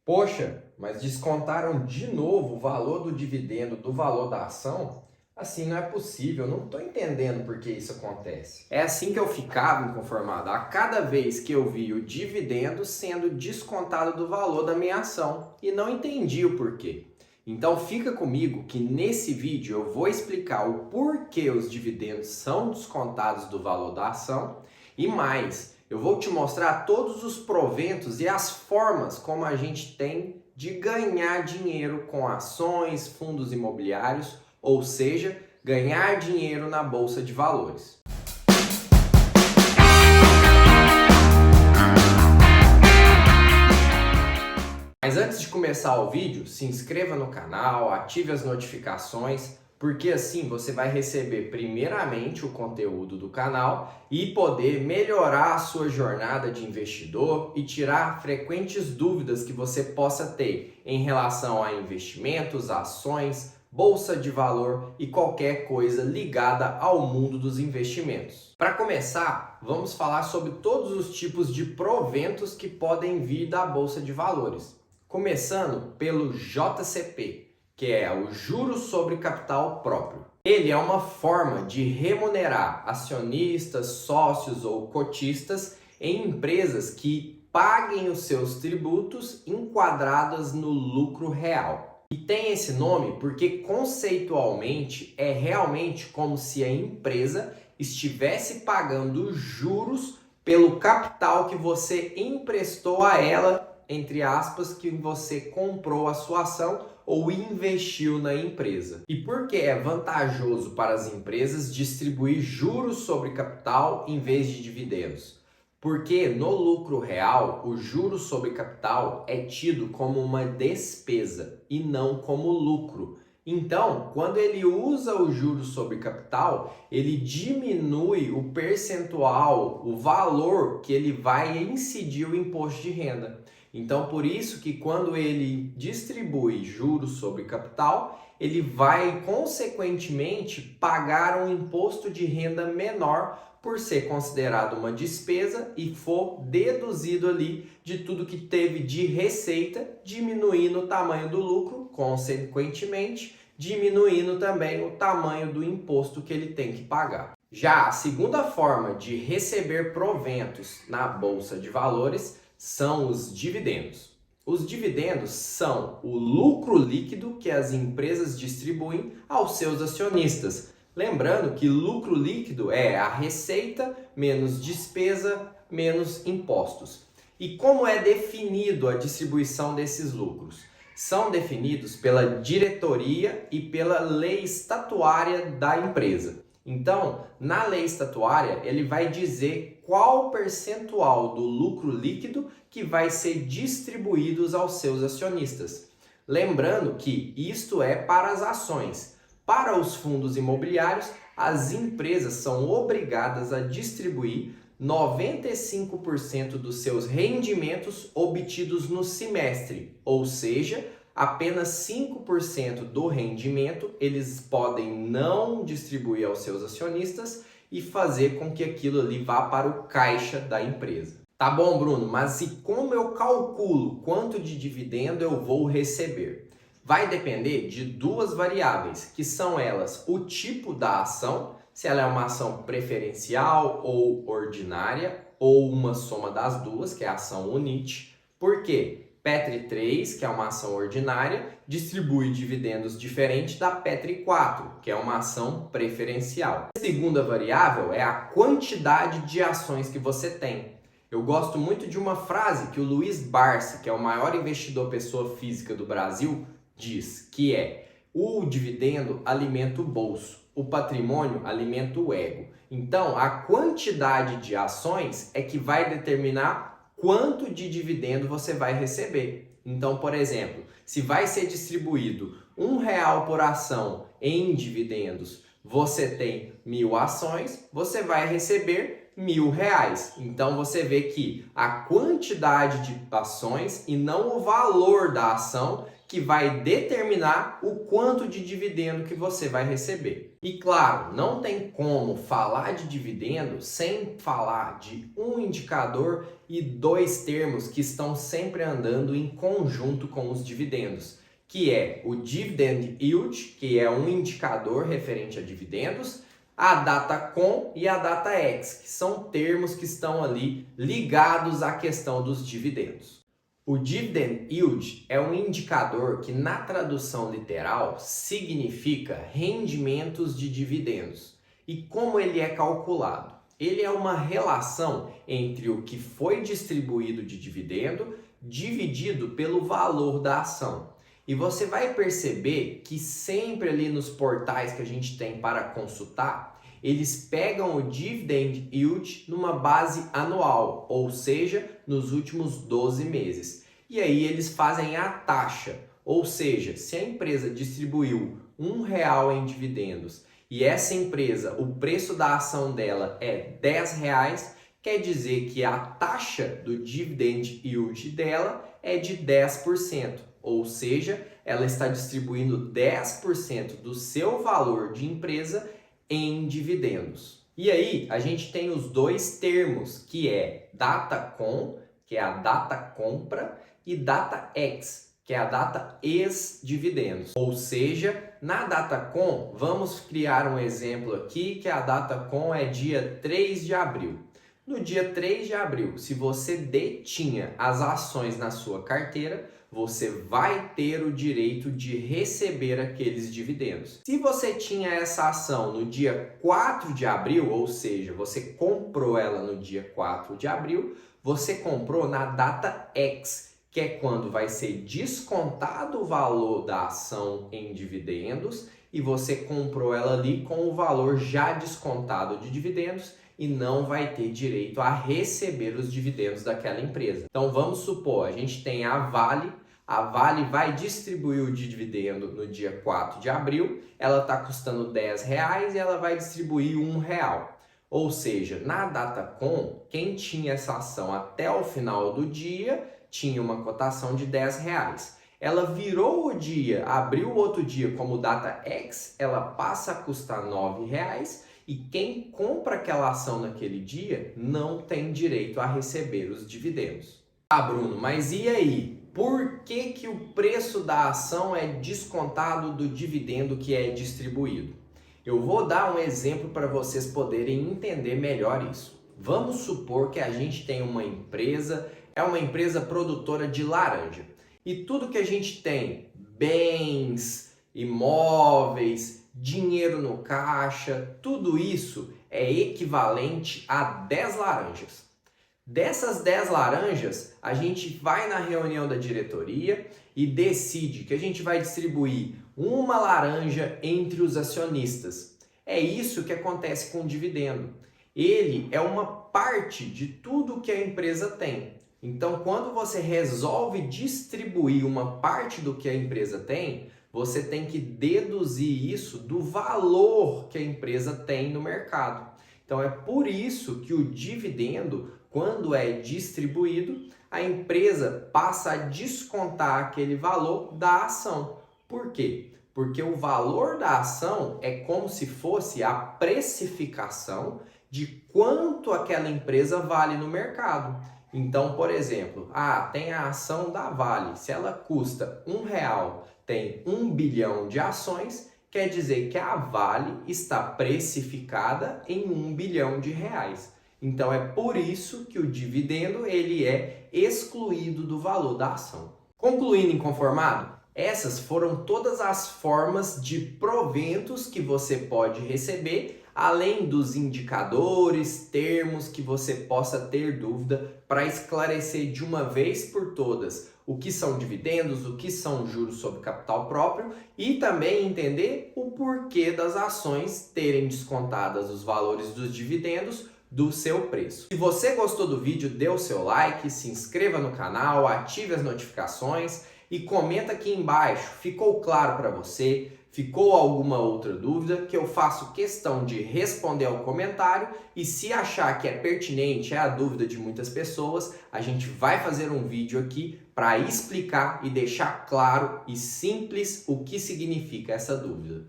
Poxa, mas descontaram de novo o valor do dividendo do valor da ação? Assim não é possível, não estou entendendo por que isso acontece. É assim que eu ficava inconformado a cada vez que eu via o dividendo sendo descontado do valor da minha ação e não entendi o porquê. Então fica comigo que nesse vídeo eu vou explicar o porquê os dividendos são descontados do valor da ação e mais. Eu vou te mostrar todos os proventos e as formas como a gente tem de ganhar dinheiro com ações, fundos imobiliários, ou seja, ganhar dinheiro na bolsa de valores. Mas antes de começar o vídeo, se inscreva no canal, ative as notificações, porque assim você vai receber primeiramente o conteúdo do canal e poder melhorar a sua jornada de investidor e tirar frequentes dúvidas que você possa ter em relação a investimentos, ações, bolsa de valor e qualquer coisa ligada ao mundo dos investimentos. Para começar, vamos falar sobre todos os tipos de proventos que podem vir da bolsa de valores. Começando pelo JCP, que é o Juros sobre Capital Próprio. Ele é uma forma de remunerar acionistas, sócios ou cotistas em empresas que paguem os seus tributos enquadradas no lucro real. E tem esse nome porque conceitualmente é realmente como se a empresa estivesse pagando juros pelo capital que você emprestou a ela, entre aspas, que você comprou a sua ação ou investiu na empresa. E por que é vantajoso para as empresas distribuir juros sobre capital em vez de dividendos? Porque no lucro real, o juro sobre capital é tido como uma despesa e não como lucro. Então, quando ele usa o juro sobre capital, ele diminui o percentual, o valor que ele vai incidir o imposto de renda. Então, por isso que quando ele distribui juros sobre capital, ele vai, consequentemente, pagar um imposto de renda menor por ser considerado uma despesa e for deduzido ali de tudo que teve de receita, diminuindo o tamanho do lucro, consequentemente, diminuindo também o tamanho do imposto que ele tem que pagar. Já a segunda forma de receber proventos na bolsa de valores são os dividendos. Os dividendos são o lucro líquido que as empresas distribuem aos seus acionistas. Lembrando que lucro líquido é a receita menos despesa menos impostos. E como é definido a distribuição desses lucros? São definidos pela diretoria e pela lei estatuária da empresa. Então, na lei estatuária, ele vai dizer qual percentual do lucro líquido que vai ser distribuído aos seus acionistas. Lembrando que isto é para as ações. Para os fundos imobiliários, as empresas são obrigadas a distribuir 95% dos seus rendimentos obtidos no semestre, ou seja, apenas 5% do rendimento eles podem não distribuir aos seus acionistas e fazer com que aquilo ali vá para o caixa da empresa. Tá bom, Bruno, mas e como eu calculo quanto de dividendo eu vou receber? Vai depender de duas variáveis, que são elas o tipo da ação, se ela é uma ação preferencial ou ordinária, ou uma soma das duas, que é a ação UNIT. Por quê? Petri 3, que é uma ação ordinária, distribui dividendos diferente da Petri 4, que é uma ação preferencial. A segunda variável é a quantidade de ações que você tem. Eu gosto muito de uma frase que o Luiz Barsi, que é o maior investidor pessoa física do Brasil, diz, que é: o dividendo alimenta o bolso, o patrimônio alimenta o ego. Então, a quantidade de ações é que vai determinar quanto de dividendo você vai receber. Então, por exemplo, se vai ser distribuído R$1 por ação em dividendos, você tem 1.000 ações, você vai receber R$ 1.000. Então você vê que a quantidade de ações e não o valor da ação que vai determinar o quanto de dividendo que você vai receber. E claro, não tem como falar de dividendo sem falar de um indicador e dois termos que estão sempre andando em conjunto com os dividendos, que é o Dividend Yield, que é um indicador referente a dividendos, a DataCom e a DataX, que são termos que estão ali ligados à questão dos dividendos. O Dividend Yield é um indicador que, na tradução literal, significa rendimentos de dividendos. E como ele é calculado? Ele é uma relação entre o que foi distribuído de dividendo dividido pelo valor da ação. E você vai perceber que sempre ali nos portais que a gente tem para consultar, eles pegam o Dividend Yield numa base anual, ou seja, nos últimos 12 meses. E aí eles fazem a taxa, ou seja, se a empresa distribuiu R$ 1 em dividendos e essa empresa, o preço da ação dela é R$ 10, quer dizer que a taxa do Dividend Yield dela é de 10%. Ou seja, ela está distribuindo 10% do seu valor de empresa em dividendos. E aí, a gente tem os dois termos, que é DataCom, que é a data compra, e DataX, que é a data ex-dividendos. Ou seja, na DataCom, vamos criar um exemplo aqui, que a DataCom é dia 3 de abril. No dia 3 de abril, se você detinha as ações na sua carteira, você vai ter o direito de receber aqueles dividendos. Se você tinha essa ação no dia 4 de abril, ou seja, você comprou ela no dia 4 de abril, você comprou na data X, que é quando vai ser descontado o valor da ação em dividendos e você comprou ela ali com o valor já descontado de dividendos e não vai ter direito a receber os dividendos daquela empresa. Então vamos supor, a gente tem a Vale vai distribuir o dividendo no dia 4 de abril, ela está custando R$ 10 e ela vai distribuir R$ 1. Ou seja, na DataCom, quem tinha essa ação até o final do dia tinha uma cotação de R$ 10. Ela virou o dia, abriu o outro dia como DataX, ela passa a custar R$ 9 e quem compra aquela ação naquele dia não tem direito a receber os dividendos. Ah, Bruno, mas e aí? Por que o preço da ação é descontado do dividendo que é distribuído? Eu vou dar um exemplo para vocês poderem entender melhor isso. Vamos supor que a gente tem uma empresa, é uma empresa produtora de laranja. E tudo que a gente tem, bens, imóveis, dinheiro no caixa, tudo isso é equivalente a 10 laranjas. Dessas 10 laranjas, a gente vai na reunião da diretoria e decide que a gente vai distribuir uma laranja entre os acionistas. É isso que acontece com o dividendo. Ele é uma parte de tudo que a empresa tem. Então, quando você resolve distribuir uma parte do que a empresa tem, você tem que deduzir isso do valor que a empresa tem no mercado. Então, é por isso que o dividendo, quando é distribuído, a empresa passa a descontar aquele valor da ação. Por quê? Porque o valor da ação é como se fosse a precificação de quanto aquela empresa vale no mercado. Então, por exemplo, tem a ação da Vale. Se ela custa R$ 1, tem 1 bilhão de ações, quer dizer que a Vale está precificada em 1 bilhão de reais. Então, é por isso que o dividendo ele é excluído do valor da ação. Concluindo inconformado, essas foram todas as formas de proventos que você pode receber, além dos indicadores, termos que você possa ter dúvida para esclarecer de uma vez por todas o que são dividendos, o que são juros sobre capital próprio e também entender o porquê das ações terem descontadas os valores dos dividendos do seu preço. Se você gostou do vídeo, dê o seu like, se inscreva no canal, ative as notificações e comenta aqui embaixo, ficou claro para você? ficou alguma outra dúvida, que eu faço questão de responder ao comentário, e se achar que é pertinente, é a dúvida de muitas pessoas, a gente vai fazer um vídeo aqui para explicar e deixar claro e simples o que significa essa dúvida.